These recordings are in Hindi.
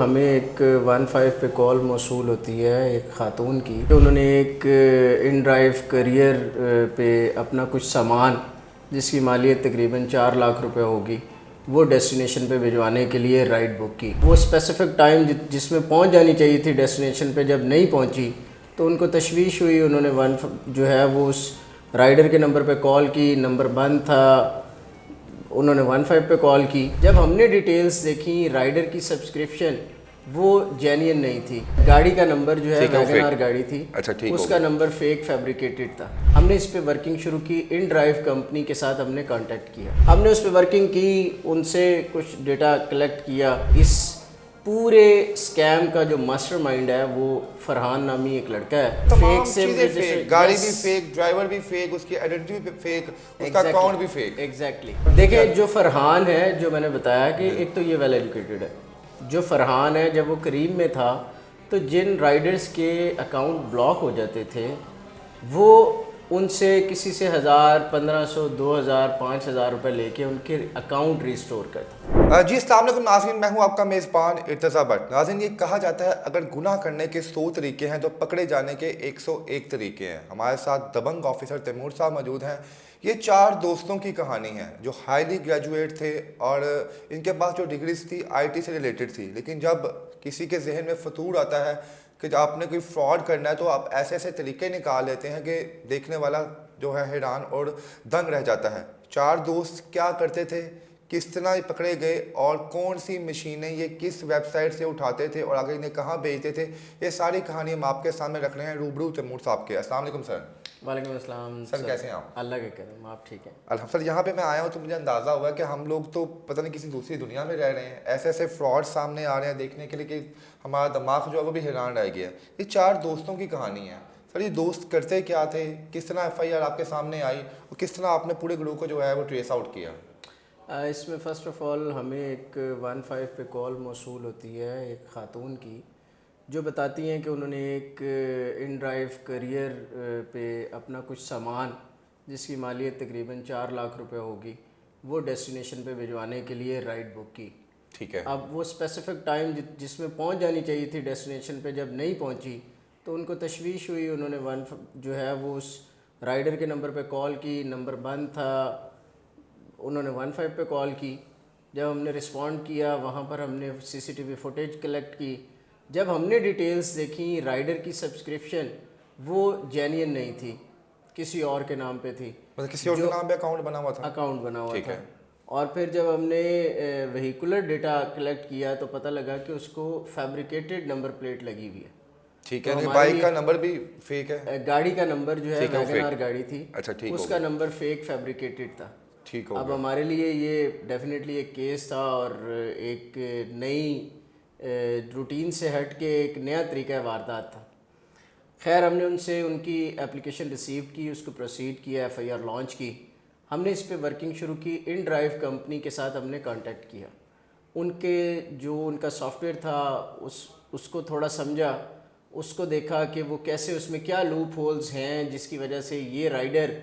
हमें एक 15 पे कॉल मौसूल होती है एक ख़ातून की। तो उन्होंने एक इन ड्राइव करियर पे अपना कुछ सामान जिसकी मालियत तकरीबन 4 लाख रुपए होगी वो डेस्टिनेशन पे भिजवाने के लिए राइड बुक की। वो स्पेसिफ़िक टाइम जिसमें पहुंच जानी चाहिए थी डेस्टिनेशन पे जब नहीं पहुंची तो उनको तशवीश हुई। उन्होंने जो है वो उस राइडर के नंबर पे कॉल की, नंबर बंद था। उन्होंने 15 पे कॉल की। जब हमने डिटेल्स देखी राइडर की सब्सक्रिप्शन वो जेन्युइन नहीं थी। गाड़ी का नंबर जो है वैगन आर गाड़ी थी। अच्छा, ठीक उसका नंबर फेक फैब्रिकेटेड था। हमने इस पे वर्किंग शुरू की। इन ड्राइव कंपनी के साथ हमने कांटेक्ट किया। हमने उस पे वर्किंग की, उनसे कुछ डेटा कलेक्ट किया। इस पूरे स्कैम का जो मास्टरमाइंड है वो फरहान नामी एक लड़का है। तमाम चीजें फेक, गाड़ी भी फेक, ड्राइवर भी फेक, उसकी आइडेंटिटी भी फेक, उसका अकाउंट भी फेक। एग्जैक्टली। देखिए जो फरहान है, जो मैंने बताया कि एक तो ये वेल एजुकेटेड है। जो फरहान है जब वो करीम में था तो जिन राइडर्स के अकाउंट ब्लॉक हो जाते थे वो उनसे किसी से 1000, 1500, 2000, 5000 रुपए लेके उनके अकाउंट रिस्टोर करता। जी अस्सलाम वालेकुम नाज़रीन, मैं हूं आपका मेज़बान इर्तज़ा भट्ट। नाज़रीन, ये कहा जाता है अगर गुनाह करने के 100 तरीके हैं तो पकड़े जाने के 101 तरीके हैं। हमारे साथ दबंग ऑफिसर तैमूर साहब मौजूद हैं। ये 4 दोस्तों की कहानी है जो हाईली ग्रेजुएट थे और इनके पास जो डिग्रीज थी IT से रिलेटेड थी, लेकिन जब किसी के जहन में फतूर आता है कि आपने कोई फ्रॉड करना है तो आप ऐसे ऐसे तरीके निकाल लेते हैं कि देखने वाला जो है हैरान और दंग रह जाता है। 4 दोस्त क्या करते थे, किस तरह ये पकड़े गए और कौन सी मशीनें ये किस वेबसाइट से उठाते थे और आगे इन्हें कहाँ भेजते थे, ये सारी कहानी हम आपके सामने रख रहे हैं रूबरू तैमूर साहब के। अस्सलाम वालेकुम सर। वालेकुम अस्सलाम सर, कैसे हैं आप? अल्लाह के करम, आप ठीक हैं? अल्हम्दुलिल्लाह। सर, यहाँ पे मैं आया हूँ तो मुझे अंदाज़ा हुआ कि हम लोग तो पता नहीं किसी दूसरी दुनिया में रह रहे हैं। ऐसे ऐसे फ्रॉड सामने आ रहे हैं देखने के लिए कि हमारा दिमाग जो है वो भी हैरान रह गया। ये 4 दोस्तों की कहानी है। सर, ये दोस्त करते क्या थे, किस तरह FIR आपके सामने आई और किस तरह आपने पूरे ग्रुप को जो है वो ट्रेस आउट किया? इसमें फ़र्स्ट ऑफ़ ऑल हमें एक 15 पे कॉल मौसूल होती है एक ख़ातून की जो बताती हैं कि उन्होंने एक इन ड्राइव करियर पे अपना कुछ सामान जिसकी मालियत तकरीबन 4 लाख रुपए होगी वो डेस्टिनेशन पे भिजवाने के लिए राइड बुक की। ठीक है। अब वो स्पेसिफ़िक टाइम जिसमें पहुंच जानी चाहिए थी डेस्टिनेशन पे जब नहीं पहुंची तो उनको तशवीश हुई। उन्होंने जो है वो उस राइडर के नंबर पे कॉल की, नंबर बंद था। उन्होंने 15 पे कॉल की। जब हमने रिस्पॉन्ड किया वहाँ पर हमने CCTV फुटेज कलेक्ट की। जब हमने डिटेल्स देखी राइडर की सब्सक्रिप्शन वो जेन्युइन नहीं थी, किसी और के नाम पे थी। मतलब किसी और के नाम पे अकाउंट बना हुआ था? अकाउंट बना हुआ ठीक था। है। और फिर जब हमने व्हीकुलर डेटा कलेक्ट किया तो पता लगा कि उसको फैब्रिकेटेड नंबर प्लेट लगी हुई है। ठीक है। तो बाइक का नंबर भी फेक है? गाड़ी का नंबर जो है वैगन आर गाड़ी थी। अच्छा, ठीक। उसका नंबर फेक फैब्रिकेटेड था। ठीक हो अब गया। हमारे लिए ये डेफिनेटली एक केस था और एक नई रूटीन से हट के एक नया तरीका वारदात था। खैर हमने उनसे उनकी एप्लीकेशन रिसीव की, उसको प्रोसीड किया, FIR लॉन्च की। हमने इस पे वर्किंग शुरू की। इन ड्राइव कंपनी के साथ हमने कांटेक्ट किया। उनके जो उनका सॉफ्टवेयर था उसको थोड़ा समझा, उसको देखा कि वो कैसे, उसमें क्या लूप होल्स हैं जिसकी वजह से ये राइडर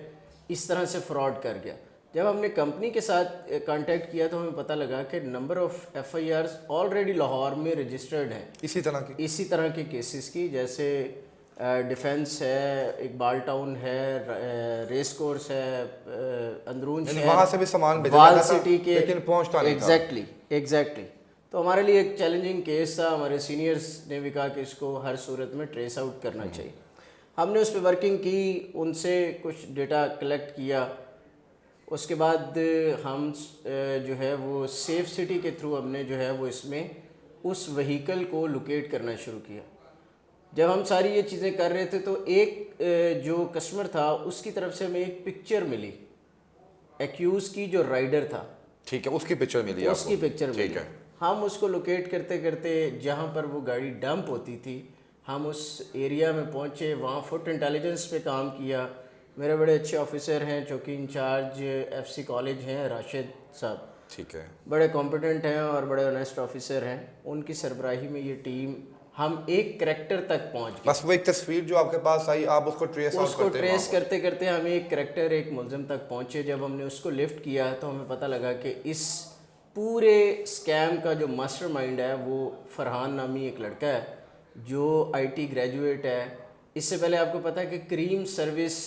इस तरह से फ्रॉड कर गया। जब हमने कंपनी के साथ कांटेक्ट किया तो हमें पता लगा कि number of FIRs already Lahore में रजिस्टर्ड हैं इसी तरह के केसेस की, जैसे डिफेंस है, इकबाल टाउन है, रेस कोर्स है, अंदरून शहर, वहाँ से भी सामान भेजा वाल जाता था, सिटी के, लेकिन पहुँचता नहीं था। एग्जैक्टली। तो हमारे लिए एक चैलेंजिंग केस था। हमारे सीनियर्स ने भी कहा कि इसको हर सूरत में ट्रेस आउट करना चाहिए। हमने उस पर वर्किंग की, उनसे कुछ डेटा कलेक्ट किया। उसके बाद हम जो है वो सेफ सिटी के थ्रू हमने जो है वो इसमें उस व्हीकल को लोकेट करना शुरू किया। जब हम सारी ये चीज़ें कर रहे थे तो एक जो कस्टमर था उसकी तरफ से हमें एक पिक्चर मिली एक्यूज़ की, जो राइडर था। ठीक है, उसकी पिक्चर मिली? उसकी पिक्चर मिली। ठीक है। हम उसको लोकेट करते करते जहाँ पर वो गाड़ी डंप होती थी हम उस एरिया में पहुँचे, वहाँ फुट इंटेलिजेंस पे काम किया। मेरे बड़े अच्छे ऑफिसर हैं, चौकी इंचार्ज FC कॉलेज हैं, राशिद साहब। ठीक है। बड़े कॉम्पिटेंट हैं और बड़े ऑनेस्ट ऑफिसर हैं। उनकी सरबराही में ये टीम, हम एक करैक्टर तक पहुंच गए। बस वो एक तस्वीर जो आपके पास आई, आप उसको ट्रेस करते करते हम एक करैक्टर, एक मुलजिम तक पहुंचे। जब हमने उसको लिफ्ट किया तो हमें पता लगा कि इस पूरे स्कैम का जो मास्टरमाइंड है वो फरहान नामी एक लड़का है जो आईटी ग्रेजुएट है। इससे पहले आपको पता है कि क्रीम सर्विस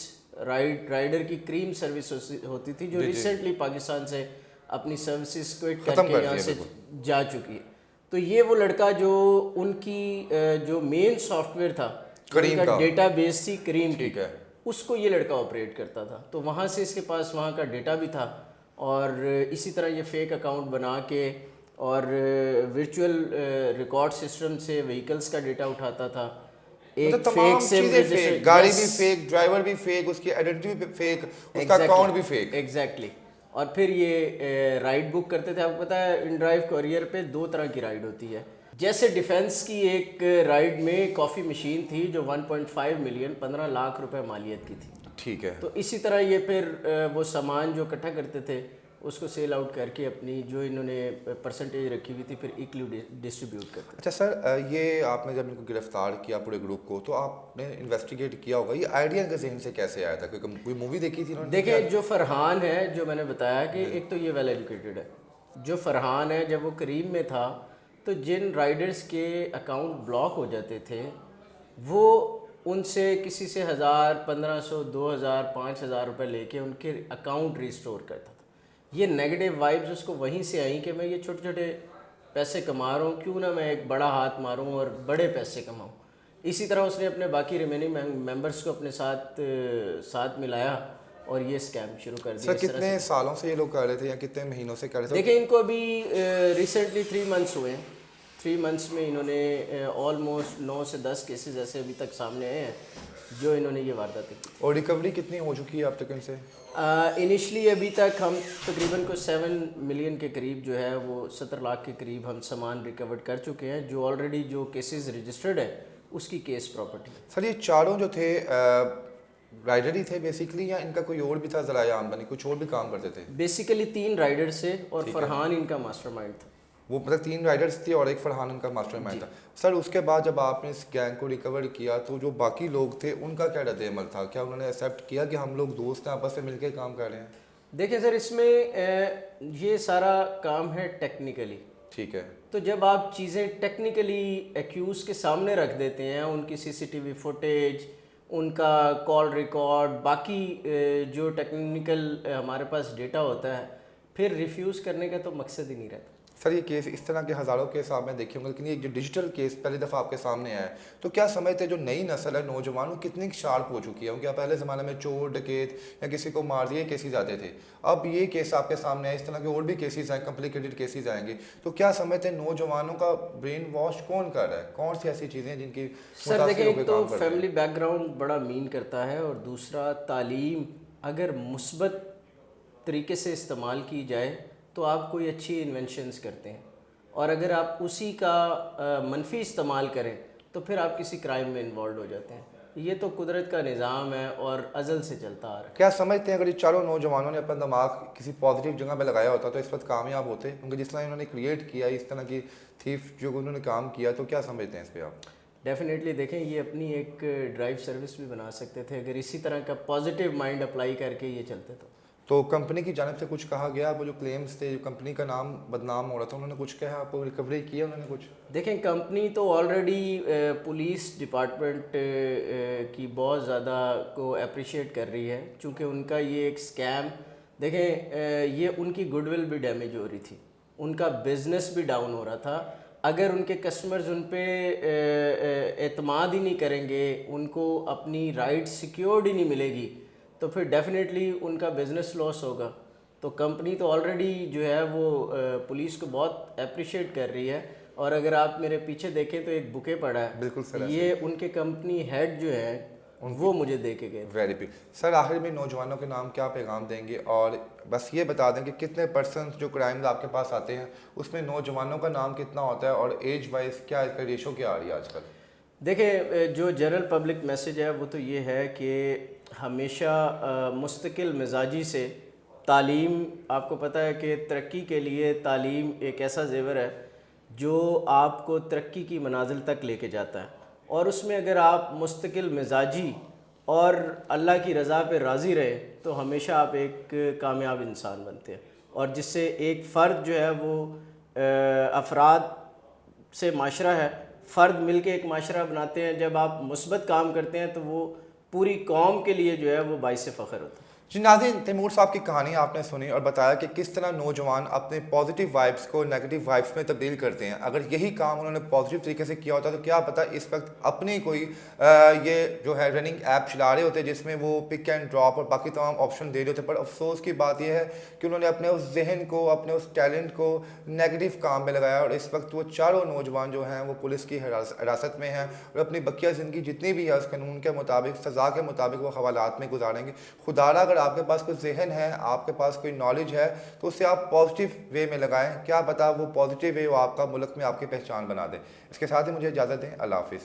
राइडर की क्रीम सर्विस होती थी जो जी जी रिसेंटली पाकिस्तान से अपनी सर्विसेज क्विट खत्म करके कर यहाँ दिया से बिल्कुल। जा चुकी है। तो ये वो लड़का जो उनकी जो मेन सॉफ्टवेयर था, जो करीम उनका का। डेटाबेस थी करीम की, ठीक है। उसको ये लड़का ऑपरेट करता था। तो वहाँ से इसके पास वहाँ का डेटा भी था और इसी तरह ये फेक अकाउंट बना के और वर्चुअल रिकॉर्ड सिस्टम से व्हीकल्स का डेटा उठाता था। मतलब एक फेक तमाम सिम चीजें फेक, गाड़ी भी यस फेक, ड्राइवर भी फेक, उसकी आइडेंटिटी भी फेक, उसका अकाउंट भी फेक। एग्जैक्टली। और फिर ये राइड बुक करते थे। आपको पता है इन ड्राइव कोरियर पे दो तरह की राइड होती है। जैसे डिफेंस की एक राइड में कॉफ़ी मशीन थी जो 1.5 मिलियन 15 लाख रुपए मालियत की थी। ठीक है। तो इसी तरह ये फिर वो सामान जो इकट्ठा करते थे उसको सेल आउट करके अपनी जो इन्होंने परसेंटेज रखी हुई थी फिर इक्वली डिस्ट्रीब्यूट करते थे। अच्छा सर, ये आपने जब इनको गिरफ्तार किया पूरे ग्रुप को, तो आपने इन्वेस्टिगेट किया होगा, ये आइडिया इनके जहन से कैसे आया था? कोई मूवी देखी थी इन्होंने? देखिए जो फरहान है, जो मैंने बताया कि एक तो ये वेल एजुकेटेड है। जो फरहान है जब वो करीम में था तो जिन राइडर्स के अकाउंट ब्लॉक हो जाते थे वो उनसे किसी से 1000, 1500, 2000, 5000 रुपये लेके उनके अकाउंट रिस्टोर करता था। ये नेगेटिव वाइब्स उसको वहीं से आई कि मैं ये छोटे छोटे पैसे कमा रहा हूँ, क्यों ना मैं एक बड़ा हाथ मारूँ और बड़े पैसे कमाऊँ। इसी तरह उसने अपने बाकी रिमेनिंग मेंबर्स को अपने साथ मिलाया और ये स्कैम शुरू कर दिया। सर कितने सालों से ये लोग कर रहे थे या कितने महीनों से कर रहे थे? देखिए इनको अभी रिसेंटली 3 मंथ्स हुए हैं। 3 मंथ्स में इन्होंने ऑलमोस्ट 9 से 10 केसेस ऐसे अभी तक सामने आए हैं जो इन्होंने ये वारदातें की। और रिकवरी कितनी हो चुकी है अब तक इनसे? इनिशली अभी तक हम तकरीबन को 7 मिलियन के करीब जो है वो 70 लाख के करीब हम सामान रिकवर कर चुके हैं। जो ऑलरेडी जो केसेस रजिस्टर्ड है उसकी केस प्रॉपर्टी। सर ये चारों जो थे राइडर ही थे बेसिकली, या इनका कोई और भी था ज़राया आमदनी, कुछ और भी काम करते थे? बेसिकली 3 राइडर्स थे और ठीक है। फरहान इनका मास्टरमाइंड था। वो मतलब 3 राइडर्स थे और एक फरहान उनका मास्टरमाइंड था। सर उसके बाद जब आपने इस गैंग को रिकवर किया तो जो बाकी लोग थे उनका क्या रद्द-ए-अमल था? क्या उन्होंने एक्सेप्ट किया कि हम लोग दोस्त हैं, आपस में मिलकर काम कर रहे हैं? देखिए सर इसमें ये सारा काम है टेक्निकली। ठीक है। तो जब आप चीज़ें टेक्निकली एक्यूज़ के सामने रख देते हैं, उनकी सीसीटीवी फुटेज, उनका कॉल रिकॉर्ड, बाकी जो टेक्निकल हमारे पास डेटा होता है, फिर रिफ्यूज़ करने का तो मकसद ही नहीं रहता। सर ये केस, इस तरह के हज़ारों केस आपने देखे होंगे, लेकिन ये जो डिजिटल केस पहली दफ़ा आपके सामने आया है, तो क्या समझते हैं जो नई नस्ल है नौजवान वो कितनी शार्प हो चुकी है? क्या पहले ज़माने में चोर डकैत या किसी को मार दिए केसेस आते थे, अब ये केस आपके सामने आए, इस तरह के और भी केसेस आए, कॉम्प्लिकेटेड केसेस आएंगे, तो क्या समझते हैं नौजवानों का ब्रेन वॉश कौन कर रहा है? कौन सी ऐसी चीज़ें हैं जिनकी सर देखिए मुतासिर एक होकर तो काम कर रहे हैं? फैमिली बैकग्राउंड बड़ा मीन करता है और दूसरा तालीम अगर मुस्बत तरीके से इस्तेमाल की जाए तो आप कोई अच्छी इन्वेंशंस करते हैं, और अगर आप उसी का मनफी इस्तेमाल करें तो फिर आप किसी क्राइम में इन्वॉल्व हो जाते हैं। ये तो कुदरत का निज़ाम है और अज़ल से चलता आ रहा है। क्या समझते हैं अगर ये चारों नौजवानों ने अपना दिमाग किसी पॉजिटिव जगह पे लगाया होता तो इस वक्त कामयाब होते? क्योंकि जिस तरह इन्होंने क्रिएट किया, इस तरह की थीफ जो उन्होंने काम किया, तो क्या समझते हैं इस पर आप? डेफिनेटली देखें ये अपनी एक ड्राइव सर्विस भी बना सकते थे अगर इसी तरह का पॉजिटिव माइंड अप्लाई करके ये चलते तो कंपनी की जानिब से कुछ कहा गया? वो जो क्लेम्स थे, जो कंपनी का नाम बदनाम हो रहा था, उन्होंने कुछ कहा? आपको रिकवरी किया उन्होंने कुछ? देखें कंपनी तो ऑलरेडी पुलिस डिपार्टमेंट की बहुत ज़्यादा को अप्रिशिएट कर रही है, चूँकि उनका ये एक स्कैम, देखें ये उनकी गुडविल भी डैमेज हो रही थी, उनका बिजनेस भी डाउन हो रहा था। अगर उनके कस्टमर्स उन पर एतमाद ही नहीं करेंगे, उनको अपनी राइड सिक्योर्ड ही नहीं मिलेगी, तो फिर डेफिनेटली उनका बिज़नेस लॉस होगा। तो कंपनी तो ऑलरेडी जो है वो पुलिस को बहुत अप्रिशिएट कर रही है। और अगर आप मेरे पीछे देखें तो एक बुके पड़ा है, बिल्कुल सर, ये उनके कंपनी हेड जो है वो मुझे दे के गए। Very big. सर आखिर में नौजवानों के नाम क्या पैगाम देंगे, और बस ये बता दें कि कितने परसेंट जो क्राइम्स आपके पास आते हैं उसमें नौजवानों का नाम कितना होता है, और एज वाइज क्या इसका रेशो क्या आ रही है आजकल? देखें जो जनरल पब्लिक मैसेज है वो तो ये है कि हमेशा मुस्तकिल मिजाजी से तालीम, आपको पता है कि तरक्की के लिए तालीम एक ऐसा ज़ेवर है जो आपको तरक्की की मनाजिल तक लेके जाता है, और उसमें अगर आप मुस्तकिल मिजाजी और अल्लाह की रज़ा पे राज़ी रहे तो हमेशा आप एक कामयाब इंसान बनते हैं। और जिससे एक फ़र्द जो है वो अफराद से माशरा है, फ़र्द मिल के एक माशरा बनाते हैं। जब आप मुस्बत काम करते हैं तो वो पूरी कौम के लिए जो है वो बाइस फ़ख्र होता है। जी नाज़रीन, तैमूर साहब की कहानी आपने सुनी और बताया कि किस तरह नौजवान अपने पॉजिटिव वाइब्स को नेगेटिव वाइब्स में तब्दील करते हैं। अगर यही काम उन्होंने पॉजिटिव तरीके से किया होता तो क्या पता इस वक्त अपनी कोई ये जो है रनिंग ऐप चला रहे होते जिसमें वो पिक एंड ड्रॉप और बाकी तमाम ऑप्शन दे रहे होते। पर अफसोस की बात यह है कि उन्होंने अपने उस जहन को, अपने उस टैलेंट को नेगेटिव काम में लगाया और इस वक्त वो चारों नौजवान जो हैं वो पुलिस की हिरासत में हैं और अपनी बकिया ज़िंदगी जितनी भी है उस कानून के मुताबिक, सज़ा के मुताबिक वो हवालात में गुजारेंगे। खुदारा अगर आपके पास कोई जहन है, आपके पास कोई नॉलेज है तो उसे आप पॉजिटिव वे में लगाएं। क्या पता वो पॉजिटिव वे वो आपका मुल्क में आपकी पहचान बना दे। इसके साथ ही मुझे इजाज़त दें। अल्लाह हाफिज़।